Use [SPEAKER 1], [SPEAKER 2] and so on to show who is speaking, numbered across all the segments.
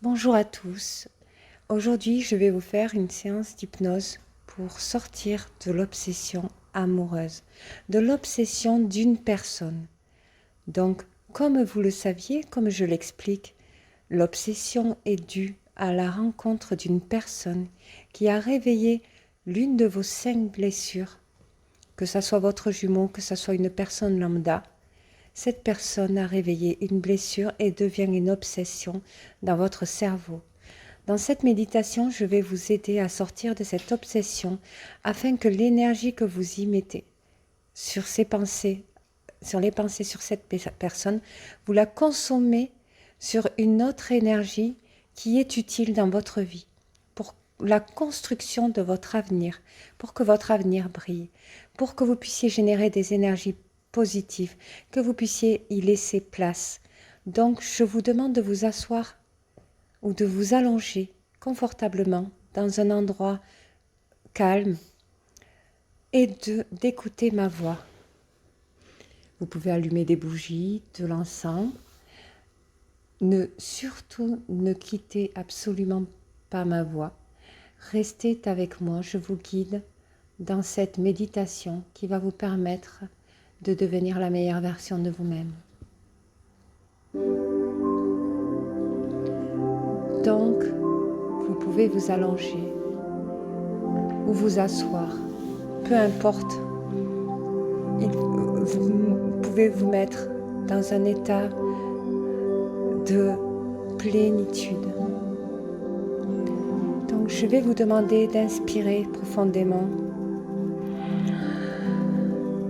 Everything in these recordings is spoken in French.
[SPEAKER 1] Bonjour à tous. Aujourd'hui, je vais vous faire une séance d'hypnose pour sortir de l'obsession amoureuse, de l'obsession d'une personne. Donc, comme vous le saviez, comme je l'explique, l'obsession est due à la rencontre d'une personne qui a réveillé l'une de vos 5 blessures, que ce soit votre jumeau, que ce soit une personne lambda. Cette personne a réveillé une blessure et devient une obsession dans votre cerveau. Dans cette méditation, je vais vous aider à sortir de cette obsession afin que l'énergie que vous y mettez sur ces pensées, sur les pensées sur cette personne, vous la consommez sur une autre énergie qui est utile dans votre vie, pour la construction de votre avenir, pour que votre avenir brille, pour que vous puissiez générer des énergies positives, que vous puissiez y laisser place. Donc, je vous demande de vous asseoir ou de vous allonger confortablement dans un endroit calme et d'écouter ma voix. Vous pouvez allumer des bougies, de l'encens. Surtout ne quittez absolument pas ma voix. Restez avec moi, je vous guide dans cette méditation qui va vous permettre de devenir la meilleure version de vous-même. Donc, vous pouvez vous allonger ou vous asseoir, peu importe. Vous pouvez vous mettre dans un état de plénitude. Donc, je vais vous demander d'inspirer profondément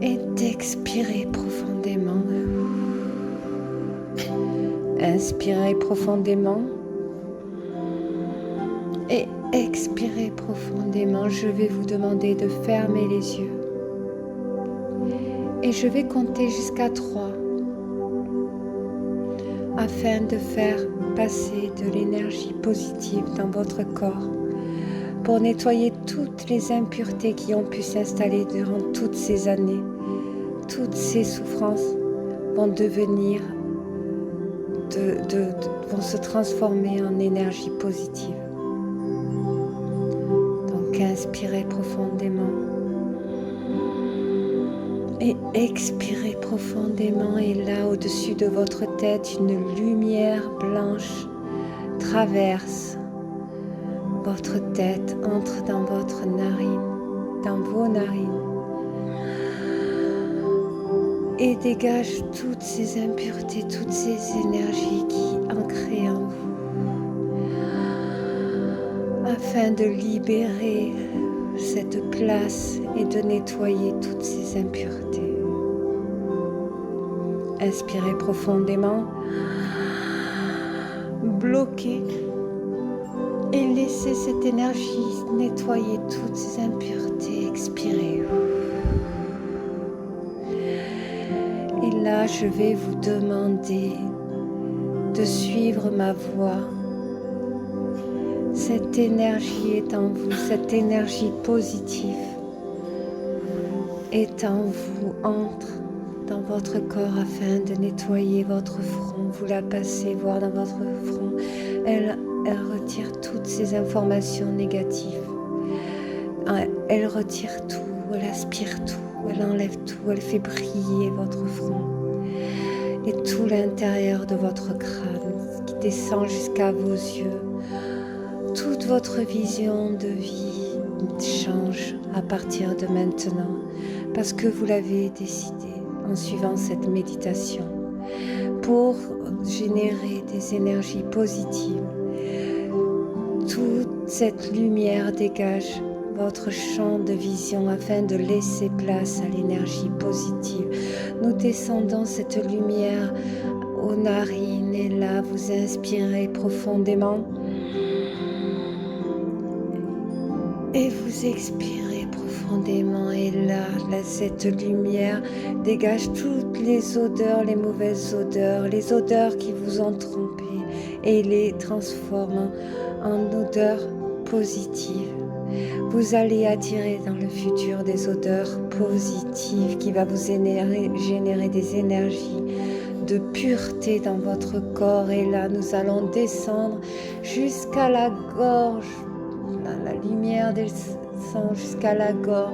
[SPEAKER 1] et d'expirer profondément. Inspirez profondément et expirez profondément. Je vais vous demander de fermer les yeux. Et je vais compter jusqu'à 3 afin de faire passer de l'énergie positive dans votre corps pour nettoyer toutes les impuretés qui ont pu s'installer durant toutes ces années. Toutes ces souffrances vont devenir, vont se transformer en énergie positive. Donc inspirez profondément et expirez profondément. Et là, au-dessus de votre tête, une lumière blanche traverse votre tête, entre dans votre narine, dans vos narines, et dégage toutes ces impuretés, toutes ces énergies qui ancrent en vous, afin de libérer cette place et de nettoyer toutes ces impuretés. Inspirez profondément, bloquez et laissez cette énergie nettoyer toutes ces impuretés. Expirez. Et là, je vais vous demander de suivre ma voix. Cette énergie est en vous, cette énergie positive est en vous, entre dans votre corps afin de nettoyer votre front. Vous la passez voir dans votre front. Elle retire toutes ces informations négatives. Elle retire tout, elle aspire tout, elle enlève tout, elle fait briller votre front et tout l'intérieur de votre crâne qui descend jusqu'à vos yeux. Toute votre vision de vie change à partir de maintenant parce que vous l'avez décidé en suivant cette méditation pour générer des énergies positives. Toute cette lumière dégage votre champ de vision afin de laisser place à l'énergie positive. Nous descendons cette lumière aux narines et là vous inspirez profondément et vous expirez profondément et là cette lumière dégage toutes les odeurs, les mauvaises odeurs, les odeurs qui vous ont trompé et les transforme en odeurs positives. Vous allez attirer dans le futur des odeurs positives qui va vous générer des énergies de pureté dans votre corps. Et là, nous allons descendre jusqu'à la gorge, la lumière descend jusqu'à la gorge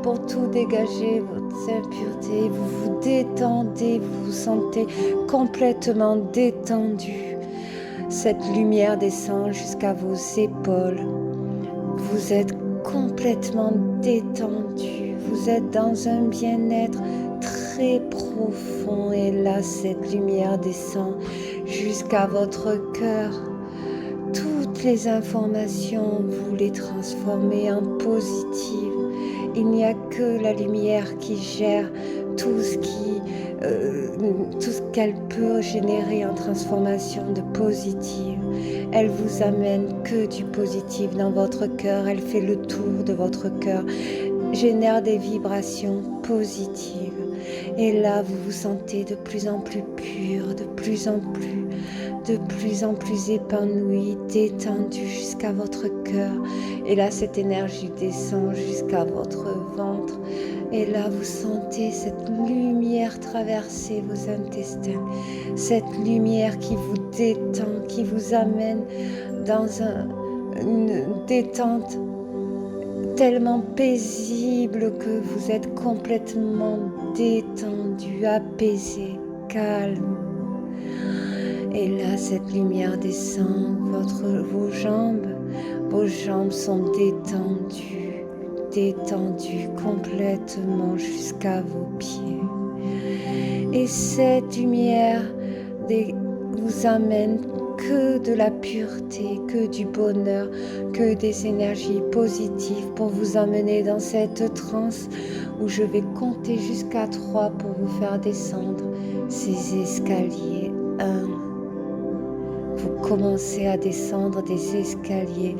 [SPEAKER 1] pour tout dégager, votre impureté. Vous vous détendez, vous vous sentez complètement détendu. Cette lumière descend jusqu'à vos épaules. Vous êtes complètement détendu. Vous êtes dans un bien-être très profond. Et là, cette lumière descend jusqu'à votre cœur. Toutes les informations, vous les transformez en positives. Il n'y a que la lumière qui gère tout ce qu'elle peut générer en transformation de positive. Elle vous amène que du positif dans votre cœur. Elle fait le tour de votre cœur, génère des vibrations positives. Et là, vous vous sentez de plus en plus pur, de plus en plus épanoui, détendu jusqu'à votre cœur. Et là, cette énergie descend jusqu'à votre ventre. Et là, vous sentez cette lumière traverser vos intestins. Cette lumière qui vous détend, qui vous amène dans une détente tellement paisible que vous êtes complètement détendu, apaisé, calme. Et là, cette lumière descend vos jambes. Vos jambes sont détendues complètement jusqu'à vos pieds. Et cette lumière vous amène que de la pureté, que du bonheur, que des énergies positives pour vous amener dans cette transe où je vais compter jusqu'à 3 pour vous faire descendre ces escaliers. 1. Vous commencez à descendre des escaliers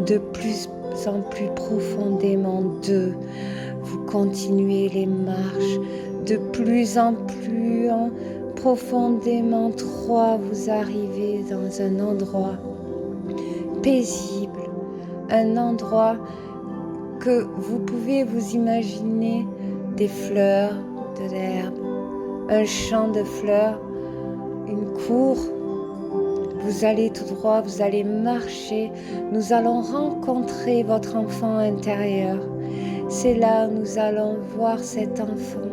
[SPEAKER 1] de plus en plus profondément. 2. Vous continuez les marches de plus en plus profondément. 3. Vous arrivez dans un endroit paisible, un endroit que vous pouvez vous imaginer des fleurs, de l'herbe, un champ de fleurs, une cour. Vous allez tout droit, vous allez marcher. Nous allons rencontrer votre enfant intérieur. C'est là où nous allons voir cet enfant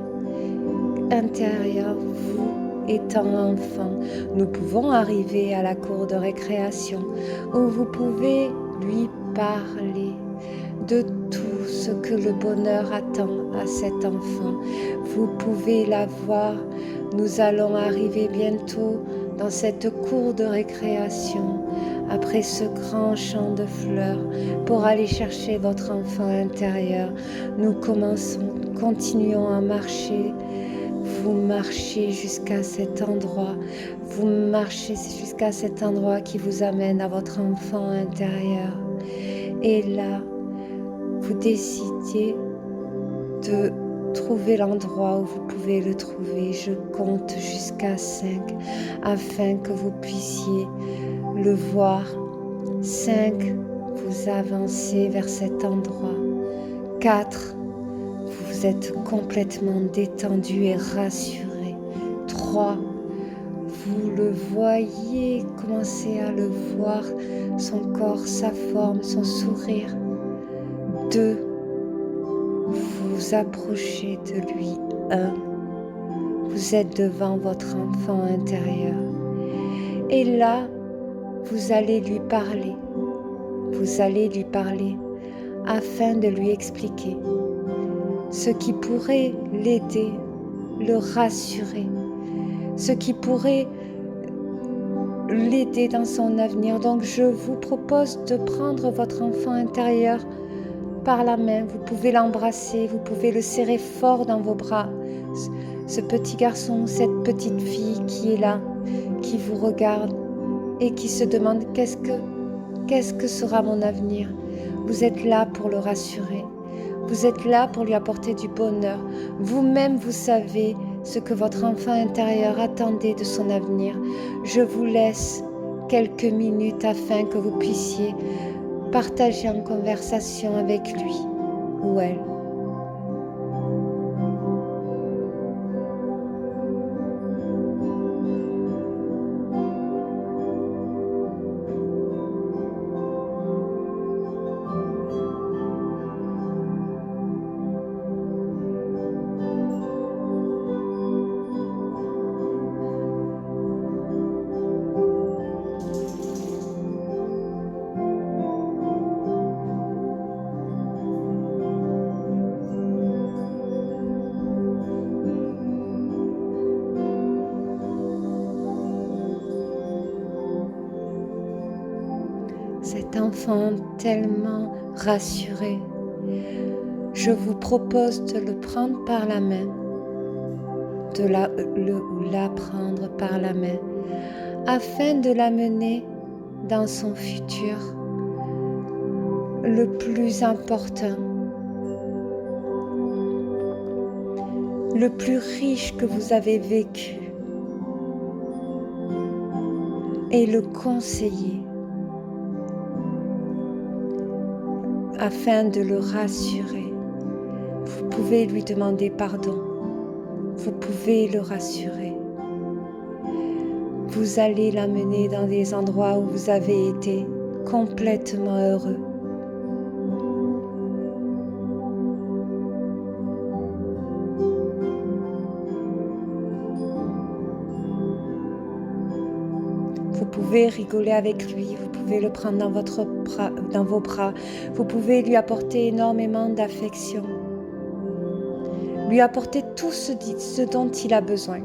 [SPEAKER 1] intérieur, vous étant enfant. Nous pouvons arriver à la cour de récréation où vous pouvez lui parler de tout ce que le bonheur attend à cet enfant. Vous pouvez la voir. Nous allons arriver bientôt dans cette cour de récréation, après ce grand champ de fleurs, pour aller chercher votre enfant intérieur. Nous continuons à marcher. Vous marchez jusqu'à cet endroit. Vous marchez jusqu'à cet endroit qui vous amène à votre enfant intérieur. Et là, vous décidez de trouver l'endroit où vous pouvez le trouver. Je compte jusqu'à 5 afin que vous puissiez le voir. 5, vous avancez vers cet endroit. 4, vous êtes complètement détendu et rassuré. 3, vous le voyez, commencez à le voir, son corps, sa forme, son sourire. 2, vous approchez de lui. 1, vous êtes devant votre enfant intérieur. Et là, vous allez lui parler. Vous allez lui parler afin de lui expliquer ce qui pourrait l'aider, le rassurer, ce qui pourrait l'aider dans son avenir. Donc, je vous propose de prendre votre enfant intérieur par la main. Vous pouvez l'embrasser, vous pouvez le serrer fort dans vos bras. Ce petit garçon, cette petite fille qui est là, qui vous regarde et qui se demande qu'est-ce que sera mon avenir. Vous êtes là pour le rassurer. Vous êtes là pour lui apporter du bonheur. Vous-même, vous savez ce que votre enfant intérieur attendait de son avenir. Je vous laisse quelques minutes afin que vous puissiez partager en conversation avec lui ou elle. cet enfant tellement rassuré. Je vous propose de le prendre par la main, de la prendre par la main, afin de l'amener dans son futur le plus important, le plus riche que vous avez vécu, et le conseiller afin de le rassurer. Vous pouvez lui demander pardon, vous pouvez le rassurer. Vous allez l'amener dans des endroits où vous avez été complètement heureux. Vous pouvez rigoler avec lui, vous pouvez le prendre dans vos bras, vous pouvez lui apporter énormément d'affection, lui apporter tout ce dont il a besoin.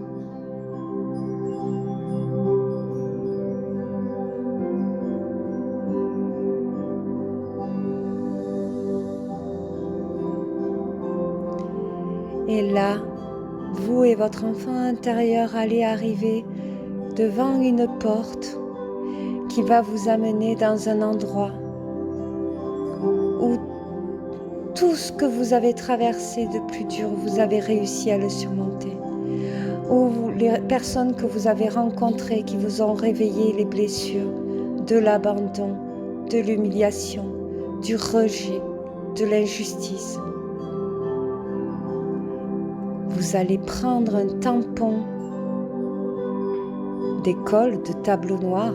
[SPEAKER 1] Et là, vous et votre enfant intérieur allez arriver devant une porte qui va vous amener dans un endroit où tout ce que vous avez traversé de plus dur, vous avez réussi à le surmonter. Où les personnes que vous avez rencontrées qui vous ont réveillé les blessures de l'abandon, de l'humiliation, du rejet, de l'injustice. Vous allez prendre un tampon d'école, de tableau noir,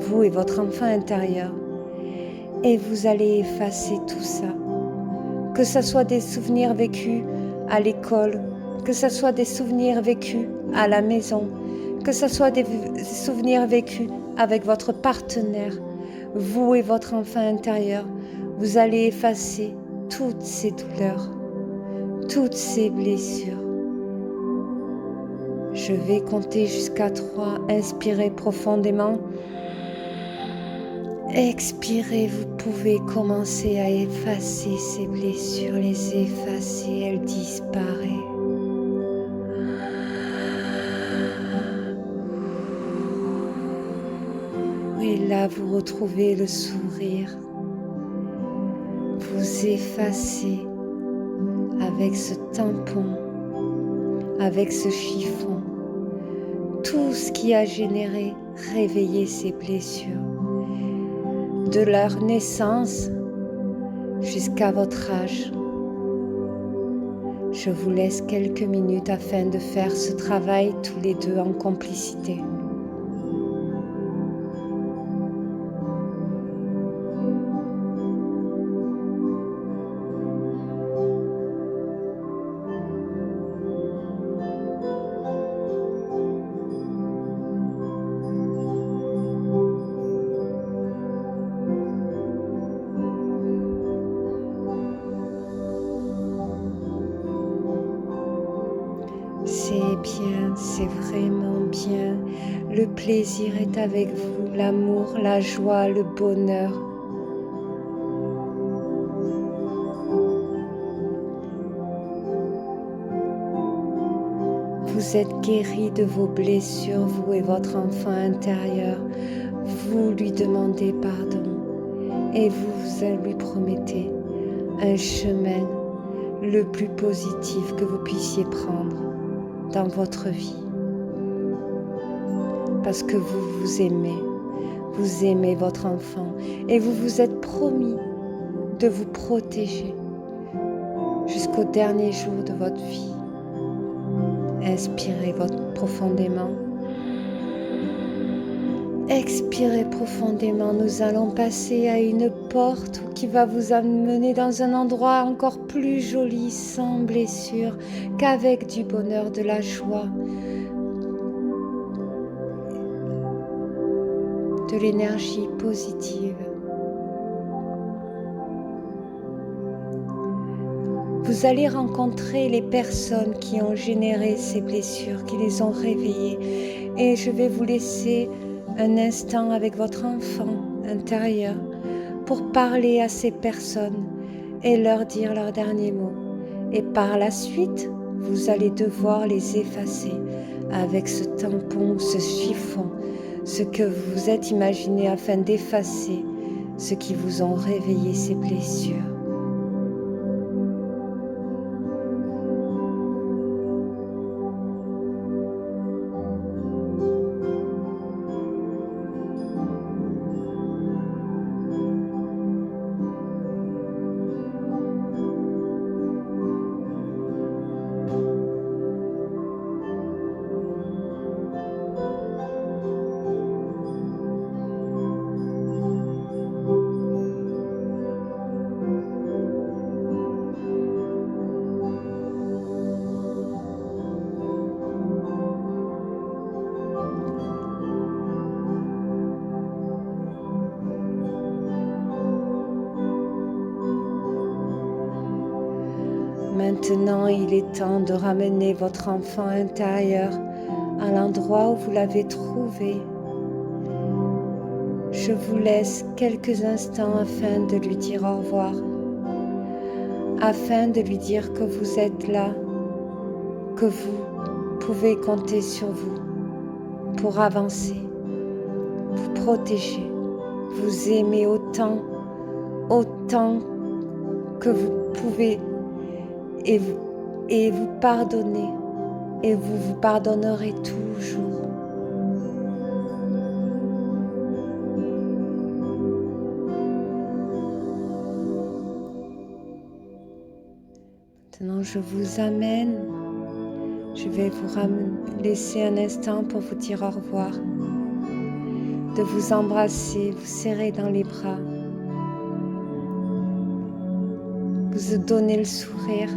[SPEAKER 1] vous et votre enfant intérieur, et vous allez effacer tout ça. Que ce soit des souvenirs vécus à l'école, que ce soit des souvenirs vécus à la maison, que ce soit des souvenirs vécus avec votre partenaire, vous et votre enfant intérieur, vous allez effacer toutes ces douleurs, toutes ces blessures. Je vais compter jusqu'à 3. Inspirez profondément. Expirez, vous pouvez commencer à effacer ces blessures, les effacer, elles disparaissent. Et là, vous retrouvez le sourire. Vous effacez avec ce tampon, avec ce chiffon, tout ce qui a généré, réveillé ces blessures, de leur naissance jusqu'à votre âge. Je vous laisse quelques minutes afin de faire ce travail tous les deux en complicité. C'est bien, c'est vraiment bien. Le plaisir est avec vous, l'amour, la joie, le bonheur. Vous êtes guéris de vos blessures, vous et votre enfant intérieur. Vous lui demandez pardon et vous lui promettez un chemin le plus positif que vous puissiez prendre dans votre vie, parce que vous aimez votre enfant et vous vous êtes promis de vous protéger jusqu'au dernier jour de votre vie. Inspirez profondément, expirez profondément. Nous allons passer à une porte qui va vous amener dans un endroit encore plus joli, sans blessure, qu'avec du bonheur, de la joie, de l'énergie positive. Vous allez rencontrer les personnes qui ont généré ces blessures, qui les ont réveillées. Et je vais vous laisser un instant avec votre enfant intérieur pour parler à ces personnes et leur dire leurs derniers mots. Et par la suite, vous allez devoir les effacer avec ce tampon, ce chiffon, ce que vous vous êtes imaginé afin d'effacer ce qui vous ont réveillé ces blessures. Maintenant, il est temps de ramener votre enfant intérieur à l'endroit où vous l'avez trouvé. Je vous laisse quelques instants afin de lui dire au revoir, afin de lui dire que vous êtes là, que vous pouvez compter sur vous pour avancer, vous protéger, vous aimer autant que vous pouvez et vous pardonner, et vous vous pardonnerez toujours. Maintenant, je vous amène, je vais vous laisser un instant pour vous dire au revoir, de vous embrasser, vous serrer dans les bras, vous donner le sourire.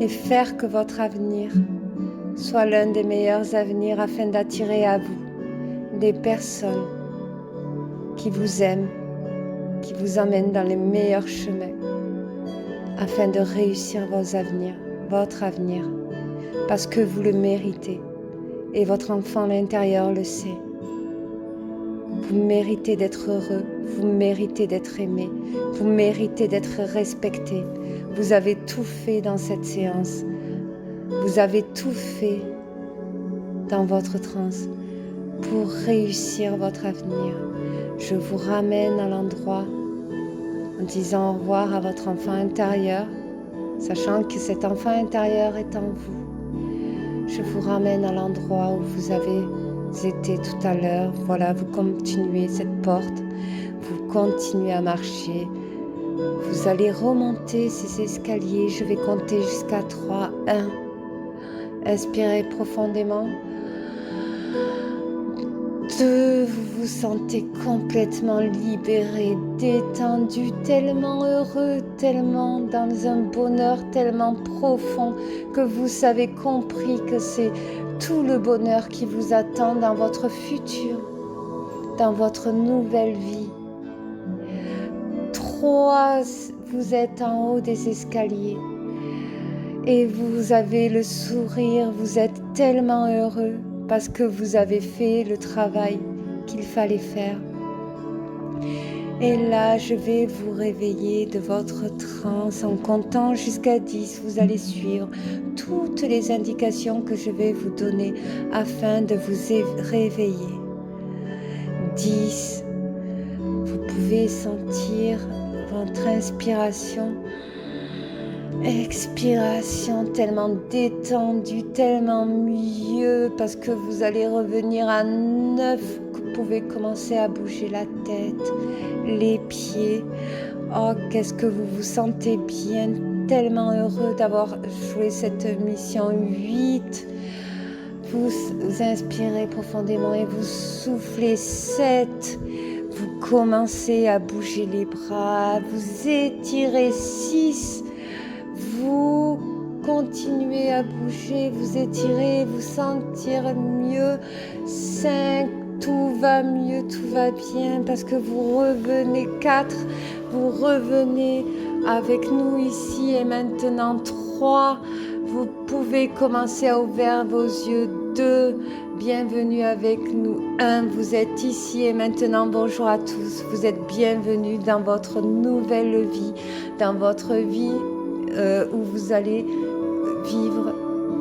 [SPEAKER 1] Et faire que votre avenir soit l'un des meilleurs avenirs afin d'attirer à vous des personnes qui vous aiment, qui vous emmènent dans les meilleurs chemins afin de réussir votre avenir, parce que vous le méritez et votre enfant à l'intérieur le sait. Vous méritez d'être heureux, vous méritez d'être aimé, vous méritez d'être respecté. Vous avez tout fait dans cette séance. Vous avez tout fait dans votre transe pour réussir votre avenir. Je vous ramène à l'endroit en disant au revoir à votre enfant intérieur, sachant que cet enfant intérieur est en vous. Je vous ramène à l'endroit où vous avez été tout à l'heure. Voilà, vous continuez cette porte, vous continuez à marcher. Vous allez remonter ces escaliers. Je vais compter jusqu'à 3. 1. Inspirez profondément. 2. Vous vous sentez complètement libéré, détendu, tellement heureux, tellement dans un bonheur tellement profond que vous avez compris que c'est tout le bonheur qui vous attend dans votre futur, dans votre nouvelle vie. 3, vous êtes en haut des escaliers et vous avez le sourire, vous êtes tellement heureux parce que vous avez fait le travail qu'il fallait faire. Et là, je vais vous réveiller de votre transe en comptant jusqu'à 10. Vous allez suivre toutes les indications que je vais vous donner afin de vous réveiller. 10, vous pouvez sentir votre inspiration, expiration tellement détendue, tellement mieux parce que vous allez revenir à 9. Vous pouvez commencer à bouger la tête, les pieds. Oh, qu'est-ce que vous vous sentez bien, tellement heureux d'avoir joué cette mission. 8. Vous inspirez profondément et vous soufflez. 7. Vous commencez à bouger les bras, vous étirez. 6. Vous continuez à bouger, vous étirez, vous sentir mieux. 5. Tout va mieux, tout va bien parce que vous revenez. 4. Vous revenez avec nous ici et maintenant. 3. Vous pouvez commencer à ouvrir vos yeux. 2, bienvenue avec nous. 1, vous êtes ici et maintenant. Bonjour à tous. Vous êtes bienvenus dans votre nouvelle vie, dans votre vie où vous allez vivre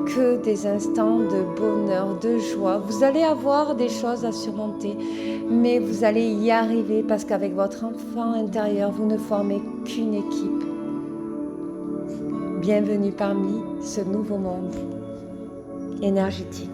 [SPEAKER 1] que des instants de bonheur, de joie. Vous allez avoir des choses à surmonter, mais vous allez y arriver parce qu'avec votre enfant intérieur, vous ne formez qu'une équipe. Bienvenue parmi ce nouveau monde énergétique.